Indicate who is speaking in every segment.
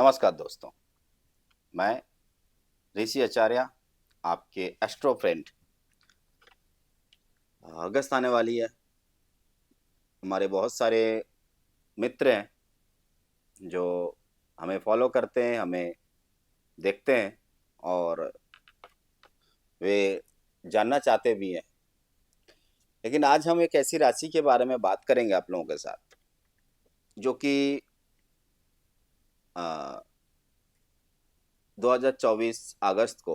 Speaker 1: नमस्कार दोस्तों, मैं ऋषि आचार्य, आपके एस्ट्रो फ्रेंड। अगस्त आने वाली है। हमारे बहुत सारे मित्र हैं जो हमें फॉलो करते हैं, हमें देखते हैं और वे जानना चाहते भी हैं। लेकिन आज हम एक ऐसी राशि के बारे में बात करेंगे आप लोगों के साथ, जो कि 2024 अगस्त को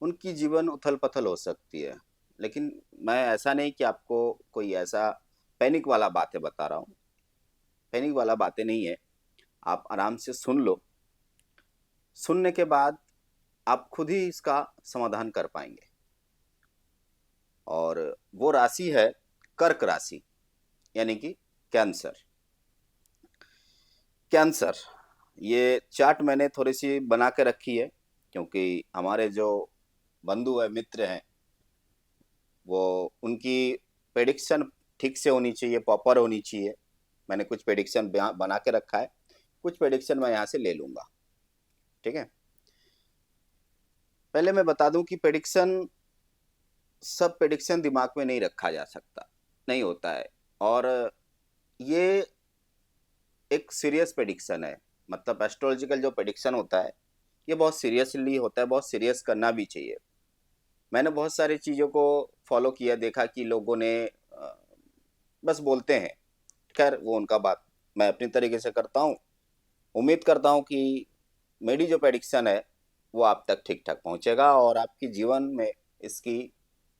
Speaker 1: उनकी जीवन उथल-पथल हो सकती है। लेकिन मैं ऐसा नहीं कि आपको कोई ऐसा पैनिक वाला बातें बता रहा हूँ। पैनिक वाला बातें नहीं है। आप आराम से सुन लो। सुनने के बाद आप खुद ही इसका समाधान कर पाएँगे। और वो राशि है कर्क राशि, यानी कि कैंसर। कैंसर, ये चार्ट मैंने थोड़ी-सी बना के रखी है, क्योंकि हमारे जो बंधु हैं, मित्र हैं, वो उनकी प्रेडिक्शन ठीक से होनी चाहिए, प्रॉपर होनी चाहिए। मैंने कुछ प्रेडिक्शन बना के रखा है, कुछ प्रेडिक्शन मैं यहाँ से ले लूँगा, ठीक है? पहले मैं बता दूँ कि प्रेडिक्शन, सब प्रेडिक्शन दिमाग में नहीं रखा जा सकता, नहीं होता है। और ये एक सीरियस प्रेडिक्शन है, मतलब एस्ट्रोलॉजिकल जो प्रेडिक्शन होता है, ये बहुत सीरियसली होता है, बहुत सीरियस करना भी चाहिए। मैंने बहुत सारी चीज़ों को फॉलो किया, देखा कि लोगों ने बस बोलते हैं। खैर वो उनका बात, मैं अपनी तरीके से करता हूँ। उम्मीद करता हूँ कि मेरी जो प्रेडिक्शन है वो आप तक ठीक ठाक पहुँचेगा और आपके जीवन में इसकी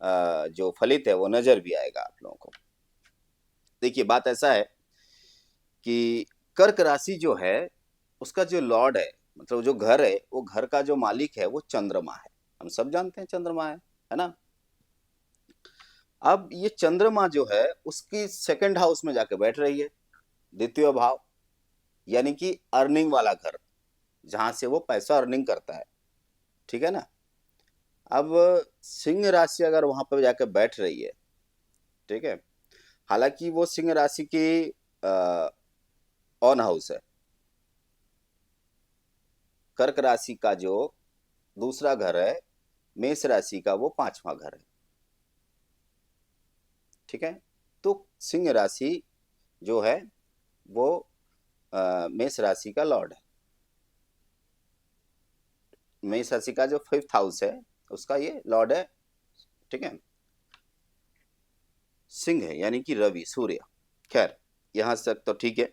Speaker 1: जो फलित है वो नज़र भी आएगा आप लोगों को। देखिए, बात ऐसा है कि कर्क राशि जो है, उसका जो लॉर्ड है, मतलब जो घर है, वो घर का जो मालिक है वो चंद्रमा है। हम सब जानते हैं चंद्रमा है ना? अब ये चंद्रमा जो है उसकी सेकंड हाउस में जाके बैठ रही है, द्वितीय भाव, यानी कि अर्निंग वाला घर, जहाँ से वो पैसा अर्निंग करता है, ठीक है ना? अब सिंह राशि अगर वहाँ पे जाके बैठ रही है, ठीक है? हालाँकि वो सिंह राशि की ऑन हाउस है। कर्क राशि का जो दूसरा घर है, मेष राशि का वो 5वां घर है, ठीक है? तो सिंह राशि जो है वो मेष राशि का लॉर्ड है। मेष राशि का जो 5th हाउस है, उसका ये लॉर्ड है, ठीक है? सिंह है, यानी कि रवि, सूर्य। खैर, यहाँ तक तो ठीक है।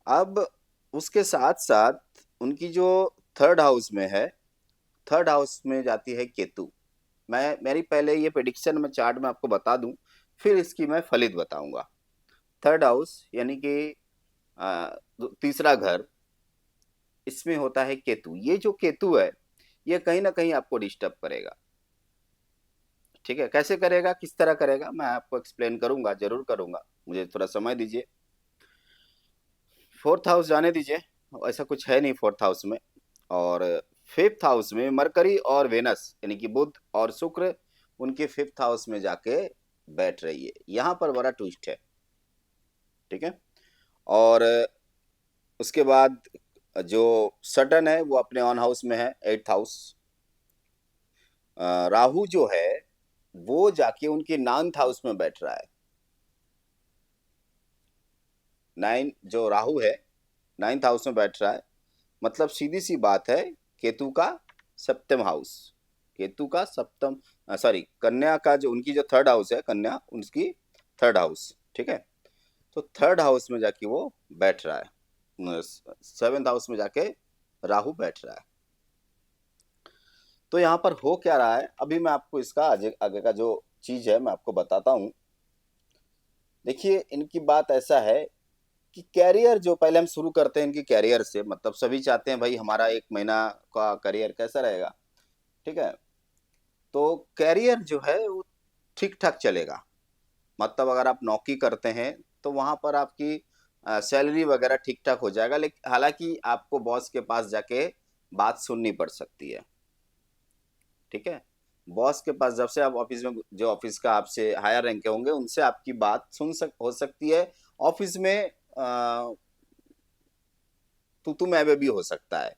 Speaker 1: अब उसके साथ-साथ उनकी जो 3rd हाउस में है, 3rd हाउस में जाती है केतु। मेरी पहले ये प्रेडिक्शन मैं चार्ट में आपको बता दूँ, फिर इसकी मैं फलित बताऊँगा। 3rd हाउस यानी कि तीसरा घर, इसमें होता है केतु। ये जो केतु है, ये कहीं न कहीं आपको डिस्टर्ब करेगा, ठीक है? कैसे करेगा, किस तरह करेगा, मैं आपको एक्सप्लेन करूँगा, ज़रूर करूँगा। मुझे थोड़ा समय दीजिए। 4th हाउस जाने दीजिए, ऐसा कुछ है नहीं 4th हाउस में। और 5th हाउस में मरकरी और वेनस, यानी कि बुध और शुक्र, उनके 5th हाउस में जाके बैठ रही है। यहाँ पर बड़ा ट्विस्ट है, ठीक है? और उसके बाद जो सटर्न है वो अपने ऑन हाउस में है, 8th हाउस। राहु जो है वो जाके उनके 9th हाउस में बैठ रहा है। 9 जो राहु है 9th हाउस में बैठ रहा है, मतलब सीधी सी बात है, केतु का सप्तम हाउस, केतु का सप्तम, सॉरी, कन्या का जो उनकी जो 3rd हाउस है, कन्या उनकी 3rd हाउस, ठीक है? तो 3rd हाउस में जाके वो बैठ रहा है, 7th हाउस में जाके राहु बैठ रहा है। तो यहाँ पर हो क्या रहा है, अभी मैं आपको इसका आगे आगे का जो चीज है मैं आपको बताता हूँ। देखिए, इनकी बात ऐसा है कि कैरियर, जो पहले हम शुरू करते हैं इनकी कैरियर से, मतलब सभी चाहते हैं भाई हमारा 1 महीना का करियर कैसा रहेगा, ठीक है? तो कैरियर जो है वो ठीक ठाक चलेगा। मतलब अगर आप नौकरी करते हैं तो वहां पर आपकी सैलरी वगैरह ठीक ठाक हो जाएगा, लेकिन हालांकि आपको बॉस के पास जाके बात सुननी पड़ सकती है, ठीक है? बॉस के पास जब से आप ऑफिस में, जो ऑफिस का आपसे हायर रैंक के होंगे, उनसे आपकी बात हो सकती है। ऑफिस में तू मैं भी हो सकता है,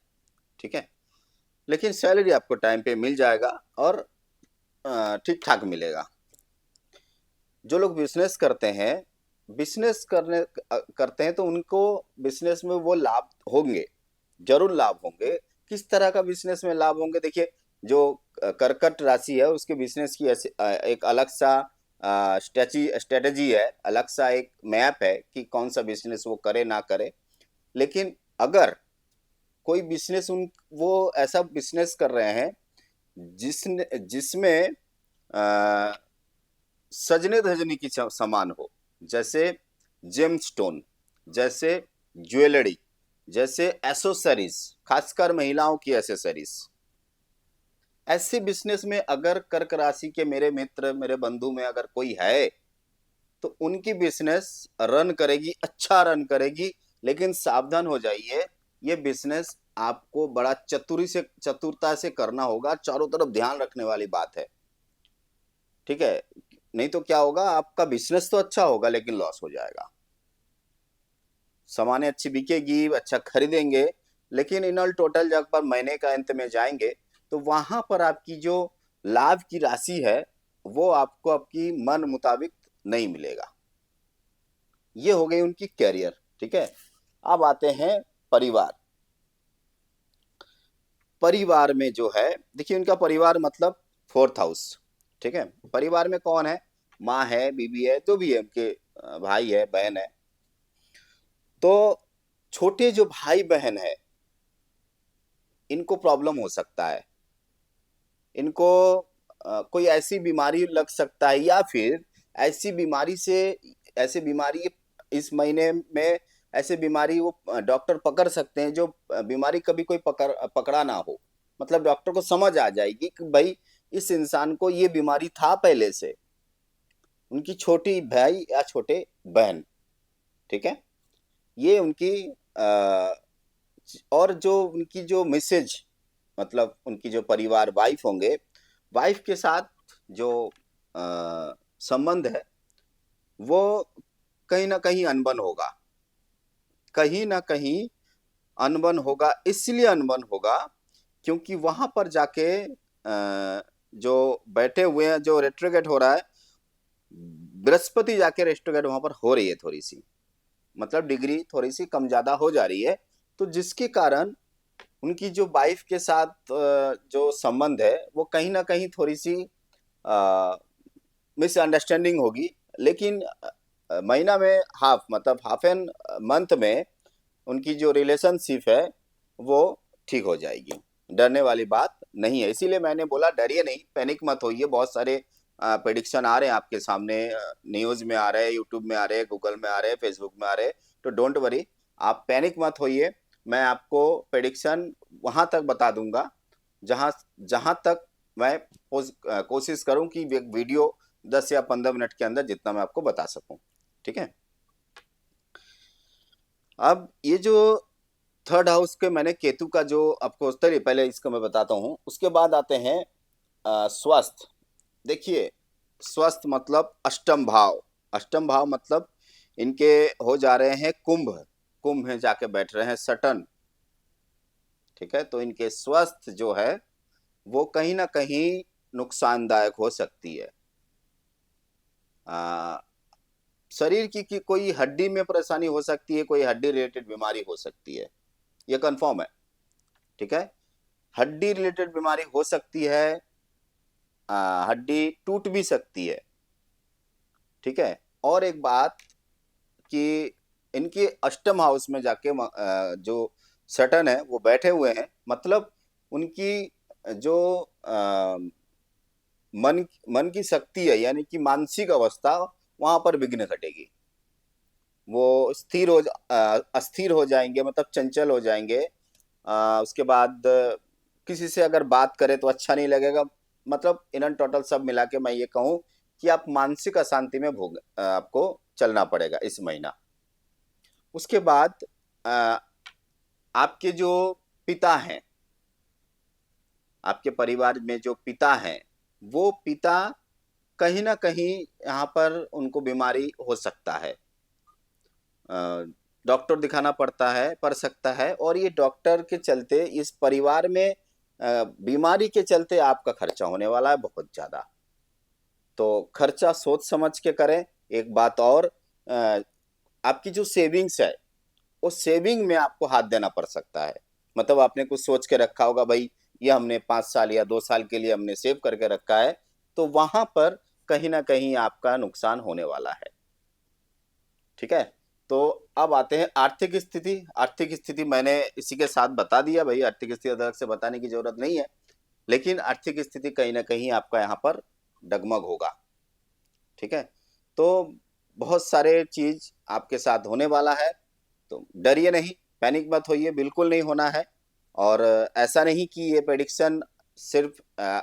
Speaker 1: ठीक है। लेकिन सैलरी आपको टाइम पे मिल जाएगा और ठीक ठाक मिलेगा। जो लोग बिजनेस करते हैं, करते हैं तो उनको बिजनेस में वो लाभ होंगे, जरूर लाभ होंगे। किस तरह का बिजनेस में लाभ होंगे, देखिए जो करकट राशि है उसके बिजनेस की एक अलग सा स्ट्रेटेजी है, अलग सा एक मैप है कि कौन सा बिजनेस वो करे ना करे। लेकिन अगर कोई बिजनेस उन वो ऐसा बिजनेस कर रहे हैं जिसमें सजने धजने की सामान हो, जैसे जेम स्टोन, जैसे ज्वेलरी, जैसे एसेसरीज, खासकर महिलाओं की एसेसरीज, ऐसे बिजनेस में अगर कर्क राशि के मेरे मित्र मेरे बंधु में अगर कोई है तो उनकी बिजनेस रन करेगी, अच्छा रन करेगी। लेकिन सावधान हो जाइए, ये बिजनेस आपको बड़ा चतुरता से करना होगा, चारों तरफ ध्यान रखने वाली बात है, ठीक है। नहीं तो क्या होगा, आपका बिजनेस तो अच्छा होगा लेकिन लॉस हो जाएगा। सामानें अच्छी बिकेगी, अच्छा खरीदेंगे, लेकिन इन ऑल टोटल जब पर महीने का अंत में जाएंगे तो वहां पर आपकी जो लाभ की राशि है वो आपको आपकी मन मुताबिक नहीं मिलेगा। ये हो गई उनकी कैरियर, ठीक है। अब आते हैं परिवार। परिवार में जो है, देखिए उनका परिवार मतलब फोर्थ हाउस, ठीक है। परिवार में कौन है, माँ है, बीबी है, जो भी है, उनके भाई है, बहन है। तो छोटे जो भाई बहन है इनको प्रॉब्लम हो सकता है, इनको कोई ऐसी बीमारी लग सकता है, या फिर ऐसी बीमारी से ऐसे बीमारी इस महीने में ऐसे बीमारी वो डॉक्टर पकड़ सकते हैं जो बीमारी कभी कोई पकड़ा ना हो। मतलब डॉक्टर को समझ आ जाएगी कि भाई इस इंसान को ये बीमारी था पहले से, उनकी छोटी भाई या छोटे बहन, ठीक है। ये उनकी और जो उनकी जो मिसेज, मतलब उनकी जो परिवार वाइफ होंगे, वाइफ के साथ जो संबंध है वो कहीं ना कहीं अनबन होगा, कहीं ना कहीं अनबन होगा। इसलिए अनबन होगा क्योंकि वहां पर जाके जो बैठे हुए हैं, जो रेट्रोगेट हो रहा है, बृहस्पति जाके रेट्रोगेट वहां पर हो रही है थोड़ी सी, मतलब डिग्री थोड़ी सी कम ज्यादा हो जा रही है। तो जिसके कारण उनकी जो वाइफ के साथ जो संबंध है वो कहीं ना कहीं थोड़ी सी मिसअंडरस्टैंडिंग होगी। लेकिन महीना में हाफ, मतलब हाफ एन मंथ में उनकी जो रिलेशनशिप है वो ठीक हो जाएगी। डरने वाली बात नहीं है, इसीलिए मैंने बोला डरिए नहीं, पैनिक मत होइए। बहुत सारे प्रेडिक्शन आ रहे हैं आपके सामने, न्यूज में आ रहे हैं, यूट्यूब में आ रहे हैं, गूगल में आ रहे हैं, फेसबुक में आ रहे हैं। तो डोंट वरी, आप पैनिक मत होइए। मैं आपको प्रेडिक्शन वहां तक बता दूंगा जहां जहां तक मैं कोशिश करूं कि वीडियो 10 या 15 मिनट के अंदर जितना मैं आपको बता सकूं, ठीक है। अब ये जो थर्ड हाउस के मैंने केतु का जो आपको, चलिए पहले इसको मैं बताता हूँ, उसके बाद आते हैं स्वास्थ्य। देखिए स्वस्थ मतलब अष्टम भाव, अष्टम भाव मतलब इनके हो जा रहे हैं कुंभ, कुंभ में जाके बैठ रहे हैं सटन, ठीक है। तो इनके स्वस्थ जो है वो कहीं ना कहीं नुकसानदायक हो सकती है। आ, शरीर की कोई हड्डी में परेशानी हो सकती है, कोई हड्डी रिलेटेड बीमारी हो सकती है, ये कंफर्म है, ठीक है। हड्डी रिलेटेड बीमारी हो सकती है, हड्डी टूट भी सकती है, ठीक है। और एक बात कि इनके अष्टम हाउस में जाके जो सटन है वो बैठे हुए हैं, मतलब उनकी जो मन की शक्ति है, यानी कि मानसिक अवस्था, वहां पर विघ्न घटेगी। वो अस्थिर हो जाएंगे, मतलब चंचल हो जाएंगे। उसके बाद किसी से अगर बात करें तो अच्छा नहीं लगेगा। मतलब इन एंड टोटल सब मिला के मैं ये कहूँ कि आप मानसिक अशांति में आपको चलना पड़ेगा इस महीना। उसके बाद अ, आपके जो पिता हैं, आपके परिवार में जो पिता हैं, वो पिता कहीं ना कहीं यहाँ पर उनको बीमारी हो सकता है। डॉक्टर दिखाना पड़ सकता है, और ये डॉक्टर के चलते इस परिवार में बीमारी के चलते आपका खर्चा होने वाला है बहुत ज़्यादा। तो खर्चा सोच समझ के करें। एक बात और, आपकी जो सेविंग्स है, उस सेविंग में आपको हाथ देना पड़ सकता है। मतलब आपने कुछ सोच के रखा होगा, भाई ये हमने 5 साल या 2 साल के लिए हमने सेव करके रखा है, तो वहाँ पर कहीं न कहीं आपका नुकसान होने वाला है। ठीक है? तो अब आते हैं आर्थिक स्थिति। आर्थिक स्थिति मैंने इसी के साथ बता दिया, भाई आर्थिक स्थिति अलग से बताने की ज़रूरत नहीं है। लेकिन आर्थिक स्थिति कहीं न कहीं आपका यहाँ पर डगमग होगा। ठीक है? तो बहुत सारे चीज़ आपके साथ होने वाला है, तो डरिए नहीं, पैनिक मत होइए, बिल्कुल नहीं होना है। और ऐसा नहीं कि ये प्रेडिक्शन सिर्फ़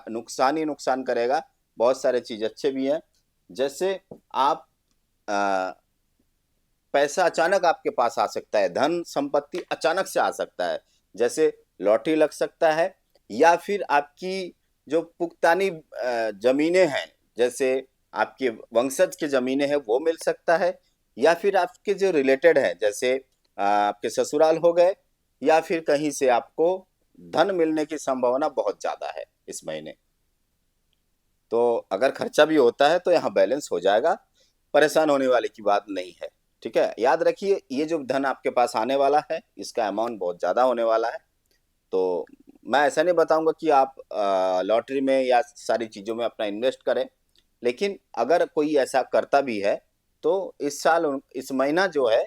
Speaker 1: नुकसान ही नुकसान करेगा, बहुत सारे चीज़ अच्छे भी हैं। जैसे आप अ, पैसा अचानक आपके पास आ सकता है, धन संपत्ति अचानक से आ सकता है। जैसे लॉटरी लग सकता है, या फिर आपकी जो पुख्तानी ज़मीनें हैं, जैसे आपके वंशज की ज़मीनें हैं वो मिल सकता है, या फिर आपके जो रिलेटेड है, जैसे आपके ससुराल हो गए, या फिर कहीं से आपको धन मिलने की संभावना बहुत ज़्यादा है इस महीने। तो अगर खर्चा भी होता है तो यहाँ बैलेंस हो जाएगा, परेशान होने वाली की बात नहीं है। ठीक है? याद रखिए, ये जो धन आपके पास आने वाला है, इसका अमाउंट बहुत ज़्यादा होने वाला है। तो मैं ऐसा नहीं बताऊँगा कि आप लॉटरी में या सारी चीज़ों में अपना इन्वेस्ट करें। लेकिन अगर कोई ऐसा करता भी है, तो इस साल इस महीना जो है,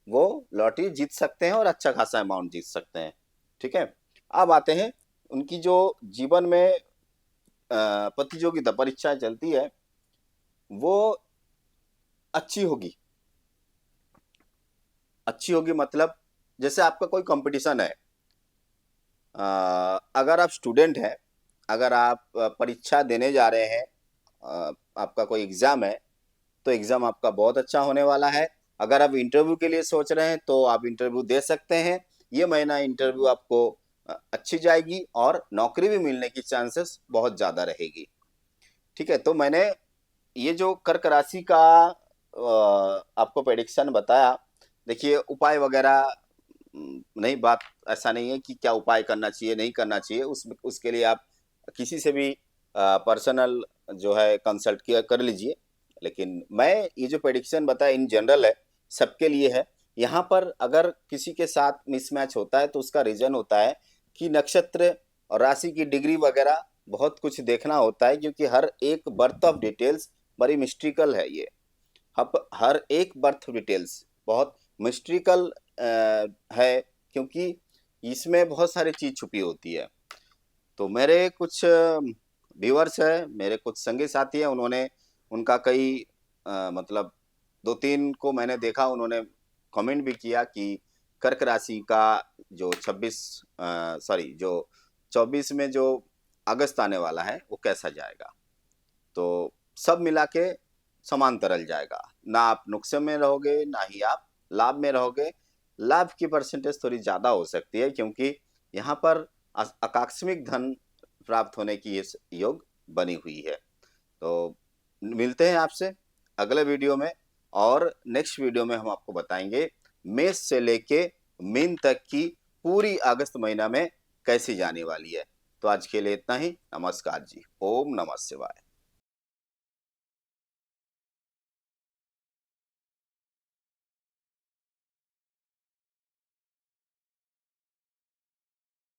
Speaker 1: वो लॉटरी जीत सकते हैं और अच्छा खासा अमाउंट जीत सकते हैं। ठीक है? अब आते हैं, उनकी जो जीवन में प्रतियोगिता परीक्षाएँ चलती है, वो अच्छी होगी। अच्छी होगी मतलब, जैसे आपका कोई कॉम्पिटिशन है, अगर आप स्टूडेंट हैं, अगर आप परीक्षा देने जा रहे हैं, आपका कोई एग्ज़ाम है, तो एग्ज़ाम आपका बहुत अच्छा होने वाला है। अगर आप इंटरव्यू के लिए सोच रहे हैं, तो आप इंटरव्यू दे सकते हैं। ये महीना इंटरव्यू आपको अच्छी जाएगी, और नौकरी भी मिलने की चांसेस बहुत ज़्यादा रहेगी। ठीक है? तो मैंने ये जो कर्क राशि का आपको प्रेडिक्शन बताया, देखिए उपाय वगैरह नहीं, बात ऐसा नहीं है कि क्या उपाय करना चाहिए, नहीं करना चाहिए, उसके लिए आप किसी से भी पर्सनल जो है कंसल्ट किया कर लीजिए। लेकिन मैं ये जो प्रेडिक्शन बताया इन जनरल है, सबके लिए है। यहाँ पर अगर किसी के साथ मिसमैच होता है, तो उसका रीज़न होता है कि नक्षत्र और राशि की डिग्री वगैरह बहुत कुछ देखना होता है, क्योंकि हर एक बर्थ ऑफ डिटेल्स बड़ी मिस्ट्रिकल है ये। अब हर एक बर्थ डिटेल्स बहुत मिस्ट्रिकल है, क्योंकि इसमें बहुत सारी चीज़ छुपी होती है। तो मेरे कुछ व्यूअर्स हैं, मेरे कुछ संगी साथी हैं, उन्होंने उनका कई मतलब 2-3 को मैंने देखा, उन्होंने कमेंट भी किया कि कर्क राशि का जो 24 में जो अगस्त आने वाला है, वो कैसा जाएगा। तो सब मिला के समान तरल जाएगा। ना आप नुकसान में रहोगे, ना ही आप लाभ में रहोगे। लाभ की परसेंटेज थोड़ी ज़्यादा हो सकती है, क्योंकि यहाँ पर आकस्मिक धन प्राप्त होने की इस योग बनी हुई है। तो मिलते हैं आपसे अगले वीडियो में, और नेक्स्ट वीडियो में हम आपको बताएंगे मेष से लेके मीन तक की पूरी अगस्त महीना में कैसी जाने वाली है। तो आज के लिए इतना ही। नमस्कार जी। ओम नमः शिवाय।